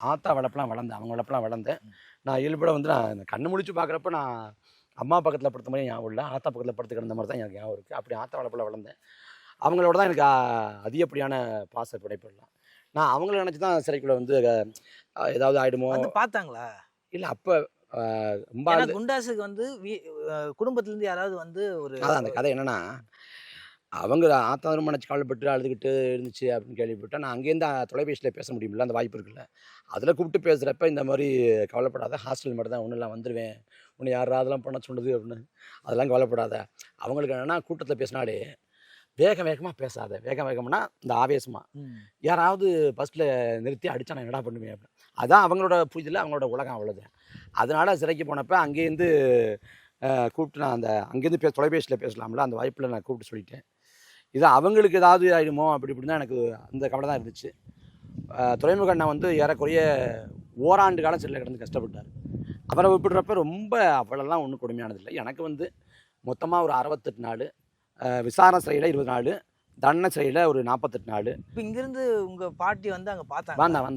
ஆத்தா வளர்ப்பெல்லாம் வளர்ந்தேன், அவங்க வளர்ப்பெல்லாம் வளர்ந்தேன். நான் இயல்புல வந்து நான் இந்த கண்ணு முழிச்சு பார்க்குறப்ப நான் அம்மா பக்கத்தில் படுத்த மாதிரி ஞாபகம் இல்லை, ஆத்தா பக்கத்தில் படுத்து கிடந்த மாதிரி தான் எனக்கு ஞாபகம் இருக்குது. அப்படி ஆத்தா வளர்ப்பில் வளர்ந்தேன். அவங்களோட தான் எனக்கு அதிகப்படியான பாச பிணைப்புலாம். நான் அவங்கள நினச்சி தான் சிறைக்குள்ள வந்து ஏதாவது ஆகிடுமோ வந்து பார்த்தாங்களா? இல்லை அப்போ ரொம்ப ஏன்னா குண்டாஸுக்கு வந்து குடும்பத்துலேருந்து யாராவது வந்து ஒரு அதான் அந்த கதை என்னன்னா, அவங்க ஆத்தா ரொம்ப நினச்சி கவலைப்பட்டு அழுதுகிட்டு இருந்துச்சு அப்படின்னு கேள்விப்பட்டேன். நான் அங்கேருந்து தொலைபேசியில் பேச முடியுமில்ல, அந்த வாய்ப்பு இருக்குல்ல. அதில் கூப்பிட்டு பேசுகிறப்ப இந்த மாதிரி கவலைப்படாத, ஹாஸ்டல் மட்டும் தான், ஒன்றும் இல்லை வந்துடுவேன், உன்னை யாரா அதெல்லாம் பண்ண சொன்னது அப்படின்னு, அதெல்லாம் கவலைப்படாத. அவங்களுக்கு என்னென்னா கூட்டத்தில் பேசினாலே வேக வேகமாக பேசாத, வேக வேகம்னா இந்த ஆவேசமாக யாராவது பஸ்ஸில் நிறுத்தி அடித்தா நான் என்னடா பண்ணுவேன் அப்படின்னு. அதான் அவங்களோட புரிதல், அவங்களோட உலகம் அவ்வளோதான். அதனால் சிறைக்கு போனப்போ அங்கேருந்து கூப்பிட்டு நான் அந்த அங்கேருந்து தொலைபேசியில் பேசலாம்ல, அந்த வாய்ப்பில் நான் கூப்பிட்டு சொல்லிட்டேன். இது அவங்களுக்கு ஏதாவது ஆகிடுமோ அப்படி இப்படி தான் எனக்கு அந்த கவலை தான் இருந்துச்சு. துறைமுக அண்ணா வந்து ஏறக்குறைய ஓராண்டு காலம் சிறையில் கிடந்து கஷ்டப்பட்டார். அவரை விட்டுடுறப்ப ரொம்ப அவ்வளோலாம் ஒன்றும் கொடுமையானதில்லை. எனக்கு வந்து மொத்தமாக ஒரு 68 நாள், விசாரணை சிறையில் 20 நாள், தண்டனை சிறையில் ஒரு 48 நாள். இப்போ இங்கேருந்து உங்கள் பாட்டி வந்து அங்கே பார்த்தாங்க? வந்தாங்க.